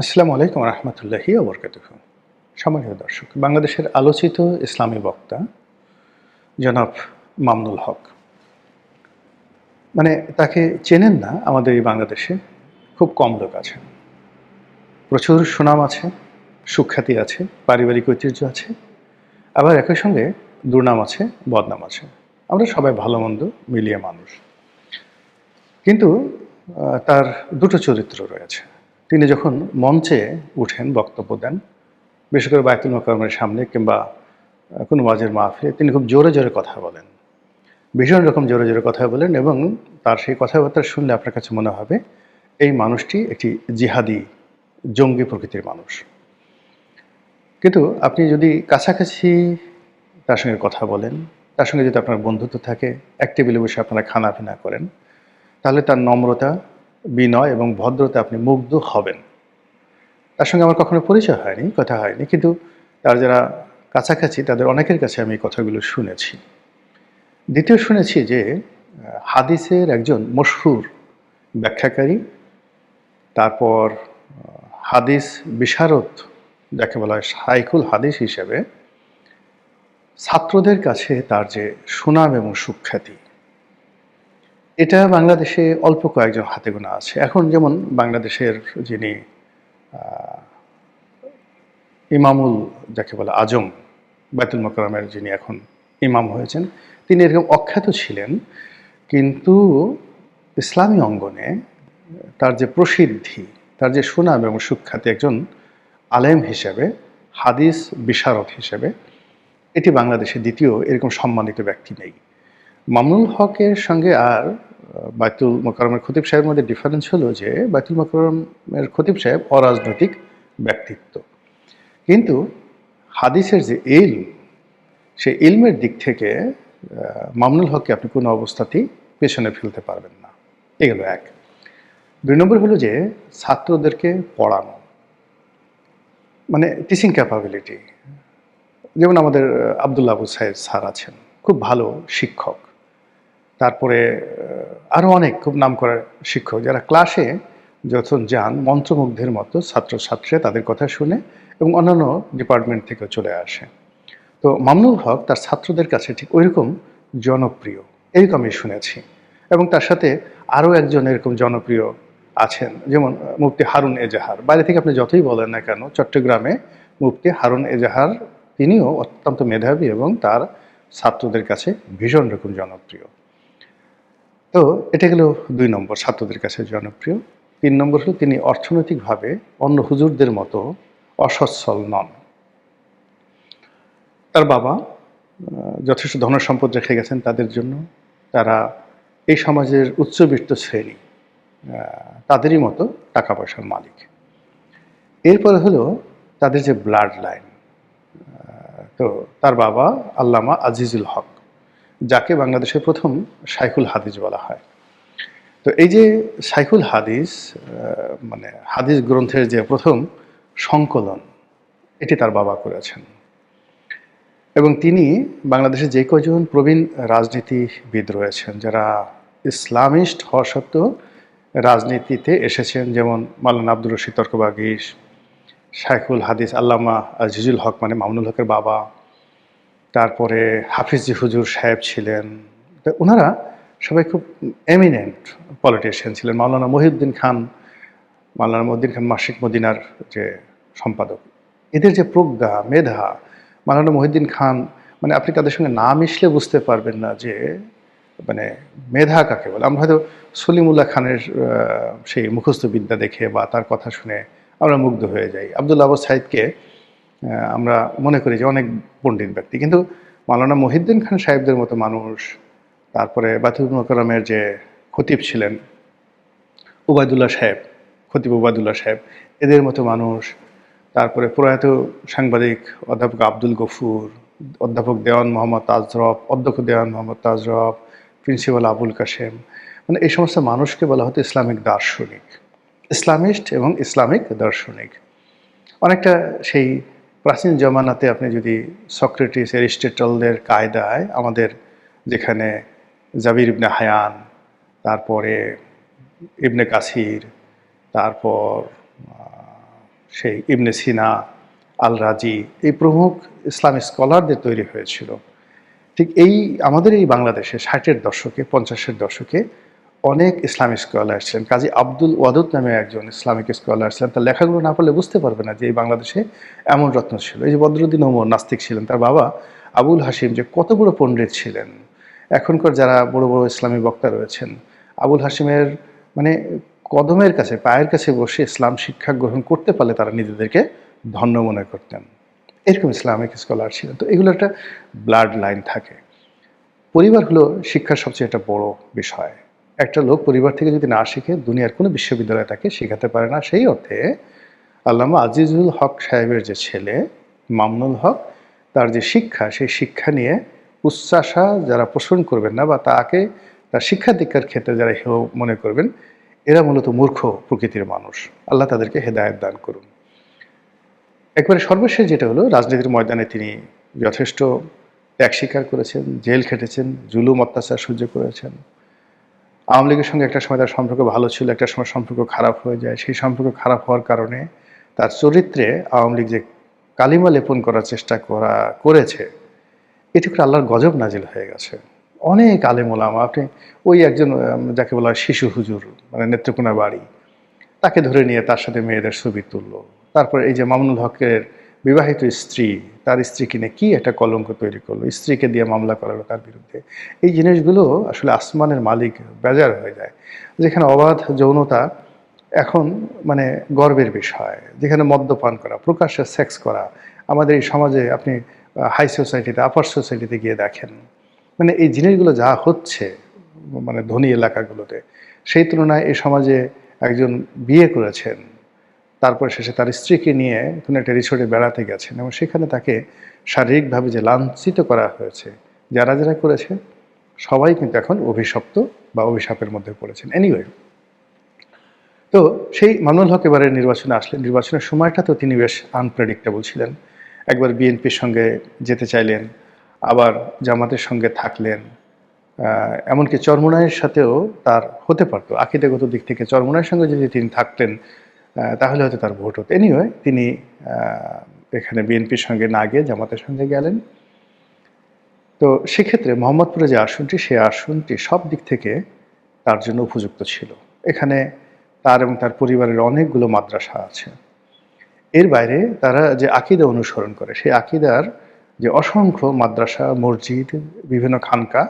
আসসালামু আলাইকুম রহমতুল্লাহি ওবরকাতুহু। সম্মানিত দর্শক, বাংলাদেশের আলোচিত ইসলামী বক্তা জনাব মামুনুল হক, তাকে চেনেন না আমাদের এই বাংলাদেশে খুব কম লোক আছেন। প্রচুর সুনাম আছে, সুখ্যাতি আছে, পারিবারিক ঐতিহ্য আছে, আবার একই সঙ্গে দুর্নাম আছে, বদনাম আছে। আমরা সবাই ভালো মন্দ মিলিয়ে মানুষ। কিন্তু তার দুটো চরিত্র রয়েছে। তিনি যখন মঞ্চে উঠেন, বক্তব্য দেন, বিশেষ করে বায়তুল মোকাররমের সামনে কিংবা কোনো ওয়াজের মাহফিলে, তিনি খুব জোরে জোরে কথা বলেন। ভীষণ রকম জোরে জোরে কথা বলেন এবং তার সেই কথাবার্তা শুনলে আপনার কাছে মনে হবে এই মানুষটি একটি জিহাদি, জঙ্গি প্রকৃতির মানুষ। কিন্তু আপনি যদি কাছাকাছি তার সঙ্গে কথা বলেন, তার সঙ্গে যদি আপনার বন্ধুত্ব থাকে, এক টেবিলে বসে আপনারা খানাপিনা করেন, তাহলে তার নম্রতা, বিনয় এবং ভদ্রতা আপনি মুগ্ধ হবেন। তার সঙ্গে আমার কখনো পরিচয় হয়নি, কথা হয়নি, কিন্তু তার যারা কাছাকাছি তাদের অনেকের কাছে আমি এই কথাগুলো শুনেছি। দ্বিতীয় শুনেছি যে হাদিসের একজন মশহুর ব্যাখ্যাকারী, তারপর হাদিস বিশারদ যাকে বলা হয় শাইখুল হাদিস হিসেবে ছাত্রদের কাছে তার যে সুনাম এবং সুখ্যাতি, এটা বাংলাদেশে অল্প কয়েকজন হাতে গোনা আছে। এখন যেমন বাংলাদেশের যিনি ইমামুল যাকে বলে আজম, বায়তুল মোকাররমের যিনি এখন ইমাম হয়েছেন, তিনি এরকম অখ্যাত ছিলেন, কিন্তু ইসলামী অঙ্গনে তার যে প্রসিদ্ধি, তার যে সুনাম এবং সুখ্যাতি একজন আলেম হিসেবে, হাদিস বিশারদ হিসেবে, এটি বাংলাদেশে দ্বিতীয় এরকম সম্মানিত ব্যক্তি নেই। মামুনুল হকের সঙ্গে আর বায়তুল মোকাররমের খতিব সাহেবের মধ্যে ডিফারেন্স হলো যে বায়তুল মোকাররমের খতিব সাহেব অরাজনৈতিক ব্যক্তিত্ব, কিন্তু হাদিসের যে ইলম, সেই ইলমের দিক থেকে মামুনুল হককে আপনি কোনো অবস্থাতেই পেছনে ফেলতে পারবেন না। এগুলো এক। ২ নম্বর হলো যে ছাত্রদেরকে পড়ানো, টিচিং ক্যাপাবিলিটি। যেমন আমাদের আবদুল্লাহ আবু সাইদ স্যার আছেন, খুব ভালো শিক্ষক। তারপরে আরও অনেক খুব নামকরা শিক্ষক, যারা ক্লাসে যখন যান মন্ত্রমুগ্ধের মতো ছাত্রছাত্রীরা তাদের কথা শুনে এবং অন্যান্য ডিপার্টমেন্ট থেকেও চলে আসে। তো মামুনুল হক তার ছাত্রদের কাছে ঠিক ওইরকম জনপ্রিয়, এরকম আমি শুনেছি। এবং তার সাথে আরও একজন এরকম জনপ্রিয় আছেন, যেমন মুফতি হারুন এজাহার। বাইরে থেকে আপনি যতই বলেন না কেন, চট্টগ্রামে মুফতি হারুন এজাহার, তিনিও অত্যন্ত মেধাবী এবং তার ছাত্রদের কাছে ভীষণ রকম জনপ্রিয়। তো এটা গেল ২ নম্বর, ছাত্রদের কাছে জনপ্রিয়। ৩ নম্বর হলো তিনি অর্থনৈতিকভাবে অন্য হুজুরদের মতো অসচ্ছল নন। তার বাবা যথেষ্ট ধনসম্পদ রেখে গেছেন তাদের জন্য। তারা এই সমাজের উচ্চবিত্ত শ্রেণী, তাদেরই মতো টাকা পয়সার মালিক। এরপরে হলো তাদের যে ব্লাড লাইন। তো তার বাবা আল্লামা আজিজুল হক, যাকে বাংলাদেশের প্রথম শাইখুল হাদিস বলা হয়। তো এই যে শাইখুল হাদিস, হাদিস গ্রন্থের যে প্রথম সংকলন, এটি তার বাবা করেছেন। এবং তিনি বাংলাদেশে যে কয়জন প্রবীণ রাজনীতিবিদ রয়েছেন, যারা ইসলামিস্ট হওয়া সত্ত্বেও রাজনীতিতে এসেছেন, যেমন মাওলানা আব্দুর রশিদ তর্কবাগীশ, শাইখুল হাদিস আল্লামা আজিজুল হক মানে মামুনুল হকের বাবা, তারপরে হাফিজি হুজুর সাহেব ছিলেন। তো ওনারা সবাই খুব এমিনেন্ট পলিটিশিয়ান ছিলেন। মাওলানা মহিউদ্দিন খান, মাসিক মদিনার যে সম্পাদক, এদের যে প্রজ্ঞা, মেধা, মাওলানা মহিউদ্দিন খান, আপনি তাদের সঙ্গে না মিশলে বুঝতে পারবেন না যে মেধা কাকে বলে। আমরা হয়তো সলিমুল্লাহ খানের সেই মুখস্থ বিদ্যা দেখে বা তার কথা শুনে আমরা মুগ্ধ হয়ে যাই। আবদুল্লাহ আবু সাইদকে আমরা মনে করি যে অনেক পণ্ডিত ব্যক্তি, কিন্তু মাওলানা মহিউদ্দিন খান সাহেবদের মতো মানুষ, তারপরে বায়তুল মোকাররমের যে খতিব ছিলেন উবায়দুল্লাহ সাহেব, খতিব উবায়দুল্লাহ সাহেব, এদের মতো মানুষ, তারপরে প্রয়াত সাংবাদিক অধ্যাপক আব্দুল গফুর, অধ্যাপক দেওয়ান মোহাম্মদ তাজরফ, অধ্যক্ষ দেওয়ান মোহাম্মদ তাজরফ, প্রিন্সিপাল আবুল কাশেম, এই সমস্ত মানুষকে বলা হতো ইসলামিক দার্শনিক, ইসলামিস্ট এবং ইসলামিক দার্শনিক। অনেকটা সেই প্রাচীন জমানাতে আপনি যদি সক্রেটিস, অ্যারিস্টটলদের কায়দায় আমাদের যেখানে জাবির ইবনে হায়ান, তারপরে ইবনে কাসির, তারপর সেই ইবনে সিনা, আল রাজি এই প্রমুখ ইসলামিক স্কলারদের তৈরি হয়েছিল। ঠিক আমাদের এই বাংলাদেশে ৬০-এর দশকে ৫০-এর দশকে অনেক ইসলামিক স্কলার ছিলেন। কাজী আব্দুল ওয়াদুদ নামে একজন ইসলামিক স্কলার ছিলেন। তার লেখাগুলো না পড়লে বুঝতে পারবে না যে এই বাংলাদেশে এমন রত্ন ছিল। এই যে বদরুদ্দীন ওমর নাস্তিক ছিলেন, তার বাবা আবুল হাশিম যে কত বড় পণ্ডিত ছিলেন। এখনকার যারা বড় বড় ইসলামী বক্তা রয়েছেন, আবুল হাশিমের মানে কদমের কাছে, পায়ের কাছে বসে ইসলাম শিক্ষা গ্রহণ করতে পারলে তারা নিজেদেরকে ধন্য মনে করতেন। এরকম ইসলামিক স্কলার ছিলেন। তো এগুলো একটা ব্লাড লাইন থাকে। পরিবার হলো শিক্ষার সবচেয়ে একটা বড় বিষয়। একটা লোক পরিবার থেকে যদি না শিখে দুনিয়ার কোনো বিশ্ববিদ্যালয়ে তাকে শেখাতে পারে না। সেই অর্থে আল্লামা আজিজুল হক সাহেবের যে ছেলে মামুনুল হক, তার যে শিক্ষা, সেই শিক্ষা নিয়ে উচ্চাশা যারা পোষণ করবেন না বা তাকে তার শিক্ষা দীক্ষার ক্ষেত্রে যারা হেয় মনে করবেন, এরা মূলত মূর্খ প্রকৃতির মানুষ। আল্লাহ তাদেরকে হেদায়েত দান করুন। একবারে সর্বশেষ যেটা হলো, রাজনীতির ময়দানে তিনি যথেষ্ট ত্যাগ স্বীকার করেছেন, জেল খেটেছেন, জুলুম অত্যাচার সহ্য করেছেন। আওয়ামী লীগের সঙ্গে একটা সময় তার সম্পর্ক ভালো ছিল, একটা সময় সম্পর্ক খারাপ হয়ে যায়। সেই সম্পর্ক খারাপ হওয়ার কারণে তার চরিত্রে আওয়ামী লীগ যে কালিমা লেপন করার চেষ্টা করেছে, এটি করে আল্লাহর গজব নাজিল হয়ে গেছে। অনেক আলেম ওলামা, আপনি ওই একজন যাকে বলা হয় শিশু হুজুর, মানে নেত্রকোনা বাড়ি, তাকে ধরে নিয়ে তার সাথে মেয়েদের ছবি তুললো। তারপর এই যে মামুনুল হকের বিবাহিত স্ত্রী, তার স্ত্রীকে নিয়ে কী একটা কলঙ্ক তৈরি করলো, স্ত্রীকে দিয়ে মামলা করালো তার বিরুদ্ধে। এই জিনিসগুলো আসলে আসমানের মালিক বেজার হয়ে যায়। যেখানে অবাধ যৌনতা এখন মানে গর্বের বিষয়, যেখানে মদ্যপান করা, প্রকাশ্যে সেক্স করা, আমাদের এই সমাজে আপনি হাই সোসাইটিতে, আপার সোসাইটিতে গিয়ে দেখেন, মানে এই জিনিসগুলো যা হচ্ছে মানে ধনী এলাকাগুলোতে, সেই তুলনায় এই সমাজে একজন বিয়ে করেছেন, তারপর শেষে তার স্ত্রীকে নিয়ে কোনো একটা রিসোর্টে বেড়াতে গেছেন এবং সেখানে তাকে শারীরিকভাবে যে লাঞ্ছিত করা হয়েছে, যারা যারা করেছে সবাই কিন্তু এখন অভিশপ্ত বা অভিশাপের মধ্যে পড়েছেন। এনিওয়ে, তো সেই মামুনুল হক এবারে নির্বাচনে আসলেন। নির্বাচনের সময়টা তো তিনি বেশ আনপ্রেডিক্টেবল ছিলেন। একবার বিএনপির সঙ্গে যেতে চাইলেন, আবার জামাতের সঙ্গে থাকলেন, এমনকি চরমোনাইয়ের সাথেও তার হতে পারতো। আকীদাগত দিক থেকে চরমোনাইয়ের সঙ্গে যদি তিনি থাকতেন, তাহলে হয়তো তার ভোট হতো। এনিওয়ে, তিনি এখানে বিএনপির সঙ্গে না গিয়ে জামাতের সঙ্গে গেলেন। তো সেক্ষেত্রে মোহাম্মদপুরে যে আসনটি, সেই আসনটি সব দিক থেকে তার জন্য উপযুক্ত ছিল। এখানে তার এবং তার পরিবারের অনেকগুলো মাদ্রাসা আছে। এর বাইরে তারা যে আকীদা অনুসরণ করে, সেই আকীদার যে অসংখ্য মাদ্রাসা, মসজিদ, বিভিন্ন খানকা,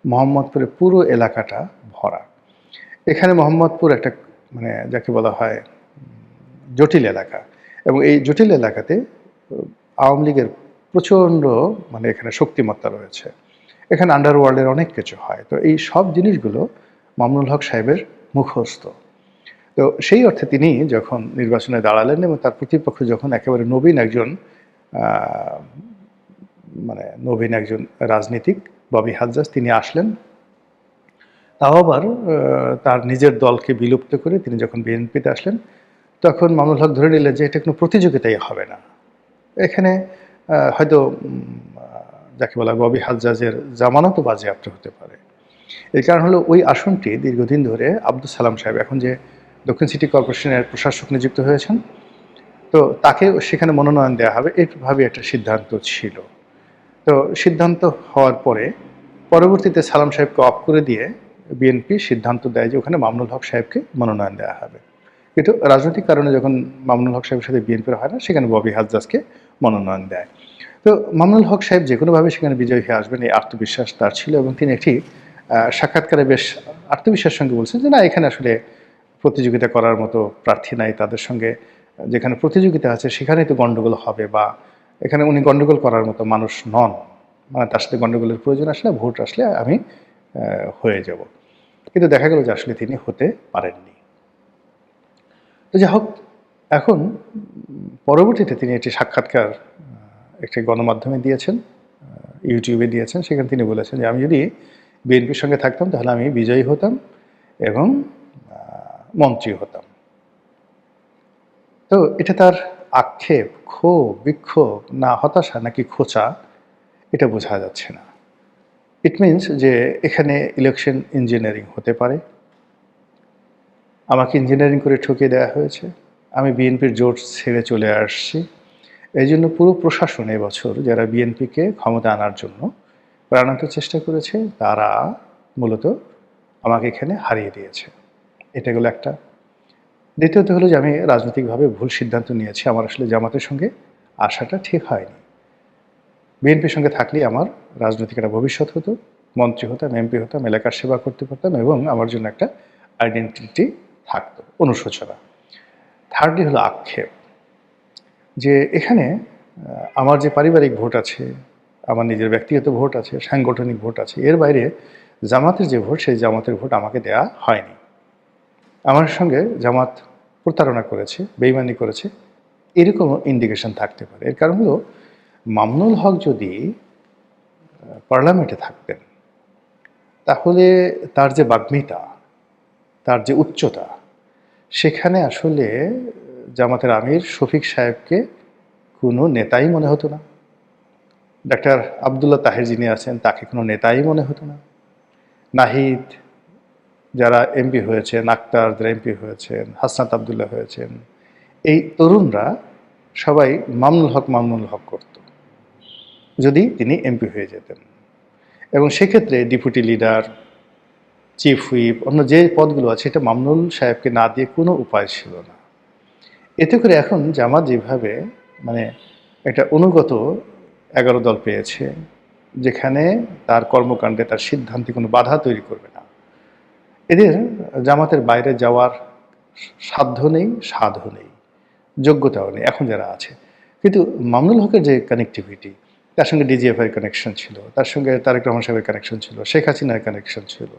মোহাম্মদপুরের পুরো এলাকাটা ভরা। এখানে মোহাম্মদপুর একটা মানে যাকে বলা হয় জটিল এলাকা, এবং এই জটিল এলাকাতে আওয়ামী লীগের প্রচণ্ড মানে এখানে শক্তিমত্তা রয়েছে। এখানে আন্ডারওয়ার্ল্ডের অনেক কিছু হয়। তো এই সব জিনিসগুলো মামুনুল হক সাহেবের মুখস্থ। তো সেই অর্থে তিনি যখন নির্বাচনে দাঁড়ালেন এবং তার প্রতিপক্ষ যখন একেবারে নবীন একজন রাজনীতিক ববি হাজ্জাজ, তিনি আসলেন, তাও আবার তার নিজের দলকে বিলুপ্ত করে তিনি যখন বিএনপিতে আসলেন, তখন মামুনুল হক ধরে নিলেন যে এটা কোনো প্রতিযোগিতাই হবে না। এখানে হয়তো যাকে বলা ববি হাজ্জাজের জামানতও বাজেয়াপ্ত হতে পারে। এর কারণ হলো ওই আসনটি দীর্ঘদিন ধরে আব্দুস সালাম সাহেব, এখন যে দক্ষিণ সিটি কর্পোরেশনের প্রশাসক নিযুক্ত হয়েছেন, তো তাকে সেখানে মনোনয়ন দেওয়া হবে, এইভাবে একটা সিদ্ধান্ত ছিল। তো সিদ্ধান্ত হওয়ার পরে পরবর্তীতে সালাম সাহেবকে অফ করে দিয়ে বিএনপি সিদ্ধান্ত দেয় যে ওখানে মামুনুল হক সাহেবকে মনোনয়ন দেওয়া হবে। কিন্তু রাজনৈতিক কারণে যখন মামুনুল হক সাহেবের সাথে বিএনপির হয় না, সেখানে ববি হাজ্জাজকে মনোনয়ন দেয়। তো মামুনুল হক সাহেব যে কোনোভাবে সেখানে বিজয়ী হয়ে আসবেন এই আত্মবিশ্বাস তার ছিল, এবং তিনি একটি সাক্ষাৎকারে বেশ আত্মবিশ্বাসের সঙ্গে বলছেন যে না, এখানে আসলে প্রতিযোগিতা করার মতো প্রার্থী নাই, তাদের সঙ্গে যেখানে প্রতিযোগিতা আছে সেখানেই তো গণ্ডগোল হবে, বা এখানে উনি গণ্ডগোল করার মতো মানুষ নন, মানে তার সাথে গণ্ডগোলের প্রয়োজন আসলে, ভোট আসলে আমি হয়ে যাব। কিন্তু দেখা গেল যে আসলে তিনি হতে পারেননি। তো যাই হোক, এখন পরবর্তীতে তিনি একটি সাক্ষাৎকার একটি গণমাধ্যমে দিয়েছেন, ইউটিউবে দিয়েছেন। সেখানে তিনি বলেছেন যে আমি যদি বিএনপির সঙ্গে থাকতাম তাহলে আমি বিজয়ী হতাম এবং মন্ত্রী হতাম। তো এটা তার আক্ষেপ, ক্ষোভ, বিক্ষোভ, না হতাশা নাকি খোঁচা, এটা বোঝা যাচ্ছে না। ইট মিনস যে এখানে ইলেকশন ইঞ্জিনিয়ারিং হতে পারে। আমাকে ইঞ্জিনিয়ারিং করে ঠকিয়ে দেওয়া হয়েছে, আমি বিএনপির জোট ছেড়ে চলে আসছি। এই জন্য পুরো প্রশাসন এবছর যারা বিএনপিকে ক্ষমতা আনার জন্য প্রাণান্ত চেষ্টা করেছে, তারা মূলত আমাকে এখানে হারিয়ে দিয়েছে। এটা গেল একটা। দ্বিতীয়ত হলো যে আমি রাজনৈতিকভাবে ভুল সিদ্ধান্ত নিয়েছি। আমার আসলে জামাতের সঙ্গে আসাটা ঠিক হয়নি। বিএনপির সঙ্গে থাকলেই আমার রাজনৈতিক একটা ভবিষ্যৎ হতো, মন্ত্রী হতাম, এমপি হতাম, এলাকার সেবা করতে পারতাম এবং আমার জন্য একটা আইডেন্টিটি থাকতো, অনুশোচনা। থার্ডলি হলো আক্ষেপ, যে এখানে আমার যে পারিবারিক ভোট আছে, আমার নিজের ব্যক্তিগত ভোট আছে, সাংগঠনিক ভোট আছে, এর বাইরে জামাতের যে ভোট, সেই জামাতের ভোট আমাকে দেয়া হয়নি। আমার সঙ্গে জামাত প্রতারণা করেছে, বেইমানি করেছে, এরকমও ইন্ডিকেশন থাকতে পারে। এর কারণ হলো মামুনুল হক যদি পার্লামেন্টে থাকতেন, তাহলে তার যে বাগ্মিতা, তার যে উচ্চতা, সেখানে আসলে জামাতের আমির শফিক সাহেবকে কোনো নেতাই মনে হতো না। ডাক্তার আবদুল্লাহ তাহের যিনি আছেন, তাকে কোনো নেতাই মনে হতো না। নাহিদ যারা এমপি হয়েছেন, আক্তার যারা এমপি হয়েছেন, হাসনাত আবদুল্লাহ হয়েছেন, এই তরুণরা সবাই মামুনুল হক করত যদি তিনি এমপি হয়ে যেতেন। এবং সেক্ষেত্রে ডেপুটি লিডার, চিফ হুইপ, অন্য যে পদগুলো আছে, এটা মামুনুল সাহেবকে না দিয়ে কোনো উপায় ছিল না। এতে করে এখন জামাত যেভাবে মানে একটা অনুগত 11 দল পেয়েছে, যেখানে তার কর্মকাণ্ডে, তার সিদ্ধান্তে কোনো বাধা তৈরি করবে না, এদের জামাতের বাইরে যাওয়ার সাধ্য নেই, সাধও নেই, যোগ্যতাও নেই এখন যারা আছে। কিন্তু মামুনুল হকের যে কানেক্টিভিটি, তার সঙ্গে ডিজিএফআই কানেকশন ছিল, তার সঙ্গে তারেক রহমান সাহেবের কানেকশন ছিল, শেখ হাসিনার কানেকশন ছিল,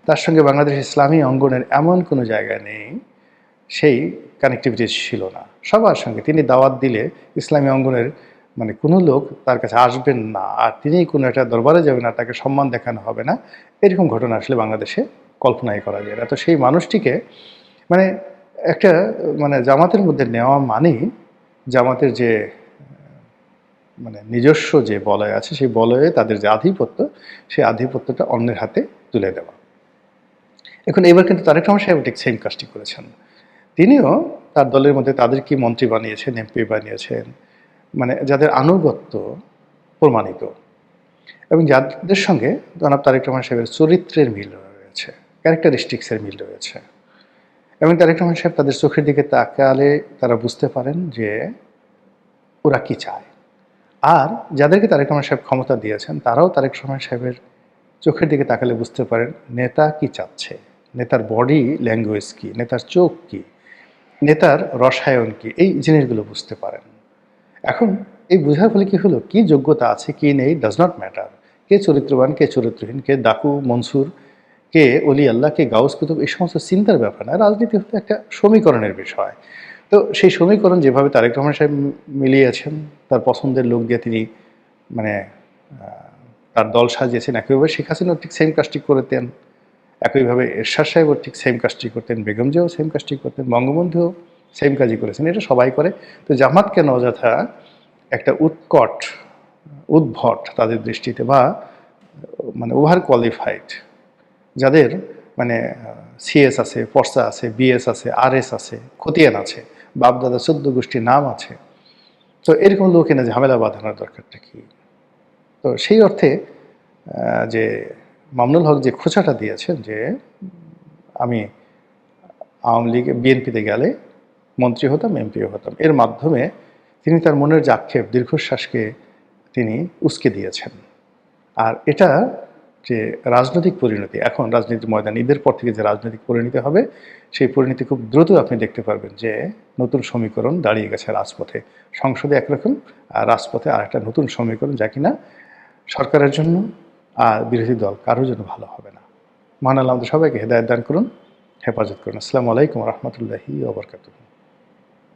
তার সঙ্গে বাংলাদেশ ইসলামী অঙ্গনের এমন কোনো জায়গা নেই সেই কানেক্টিভিটি ছিল না। সবার সঙ্গে তিনি দাওয়াত দিলে ইসলামী অঙ্গনের মানে কোনো লোক তার কাছে আসবেন না, আর তিনি কোনো একটা দরবারে যাবেন না, তাকে সম্মান দেখানো হবে না, এরকম ঘটনা আসলে বাংলাদেশে কল্পনাই করা যায় না। তো সেই মানুষটিকে মানে একটা মানে জামাতের মধ্যে নেওয়া মানেই জামাতের যে মানে নিজস্ব যে বলয় আছে, সেই বলয়ে তাদের যে আধিপত্য, সেই আধিপত্যটা অন্যের হাতে তুলে দেওয়া। এখন এবার কিন্তু তারেক রহমান সাহেব ঠিক সেম কাজটি করেছেন। তিনিও তার দলের মধ্যে তাদেরকে মন্ত্রী বানিয়েছেন, এমপি বানিয়েছেন, মানে যাদের আনুগত্য প্রমাণিত এবং যাদের সঙ্গে জনাব তারেক রহমান সাহেবের চরিত্রের মিল রয়েছে, ক্যারেক্টারিস্টিক্সের মিল রয়েছে। এবং তারেক রহমান সাহেব তাদের চোখের দিকে তাকালে তারা বুঝতে পারেন যে ওরা কি চায়। আর যাদেরকে তারেক রহমান সাহেব ক্ষমতা দিয়েছেন, তারাও তারেক রহমান সাহেবের চোখের দিকে তাকালে বুঝতে পারেন নেতা কি চাচ্ছে, নেতার বডি ল্যাঙ্গুয়েজ কি, নেতার চোখ কি, নেতার রসায়ন কি, এই জিনিসগুলো বুঝতে পারেন। এখন এই বোঝার ফলে কি হলো, কি যোগ্যতা আছে কি নেই ডাজ নট ম্যাটার। কে চরিত্রবান, কে চরিত্রহীন, কে ডাকু মনসুর, কে অলি আল্লাহ, কে গাউস কুতুব, এই সমস্ত চিন্তার ব্যাপার না। রাজনীতি হতে একটা সমীকরণের বিষয়। তো সেই সমীকরণ যেভাবে তারেক রহমান সাহেব মিলিয়েছেন, তার পছন্দের লোক দিয়ে তিনি মানে তার দল সাজিয়েছেন, একইভাবে শেখ হাসিনাও ঠিক সেম কাজটি করতেন, একইভাবে এরশাদ সাহেবও ঠিক সেম কাজটি করতেন, বেগম জিয়াও সেম কাজটি করতেন, বঙ্গবন্ধুও সেম কাজই করেছেন। এটা সবাই করে। তো জামাত কেন অযথা একটা উৎকট, উদ্ভট তাদের দৃষ্টিতে, বা মানে ওভার কোয়ালিফাইড, যাদের মানে সিএস আছে, ফর্সা আছে, বিএস আছে, আরএস আছে, খতিয়ান আছে, বাপদাদা 14 গোষ্ঠীর নাম আছে, তো এরকম লোক এনে ঝামেলা বাঁধানোর দরকারটা কি? তো সেই অর্থে যে মামুনুল হক যে খোঁচাটা দিয়েছেন যে আমি আওয়ামী লীগ বিএনপিতে গেলে মন্ত্রী হতাম, এমপিও হতাম, এর মাধ্যমে তিনি তার মনের যে আক্ষেপ, দীর্ঘশ্বাসকে তিনি উস্কে দিয়েছেন। আর এটা যে রাজনৈতিক পরিণতি, এখন রাজনীতির ময়দান ঈদের পর থেকে যে রাজনৈতিক পরিণতি হবে, সেই পরিণতি খুব দ্রুত আপনি দেখতে পারবেন যে নতুন সমীকরণ দাঁড়িয়ে গেছে রাজপথে। সংসদে একরকম, আর রাজপথে আর একটা নতুন সমীকরণ, যা কিনা সরকারের জন্য আর বিরোধী দল কারোর জন্য ভালো হবে না। মহান আল্লাহ আমাদের সবাইকে হেদায়েত দান করুন, হেফাজত করুন। আসসালামু আলাইকুম রহমতুল্লাহি ওয়া বারাকাতুহু।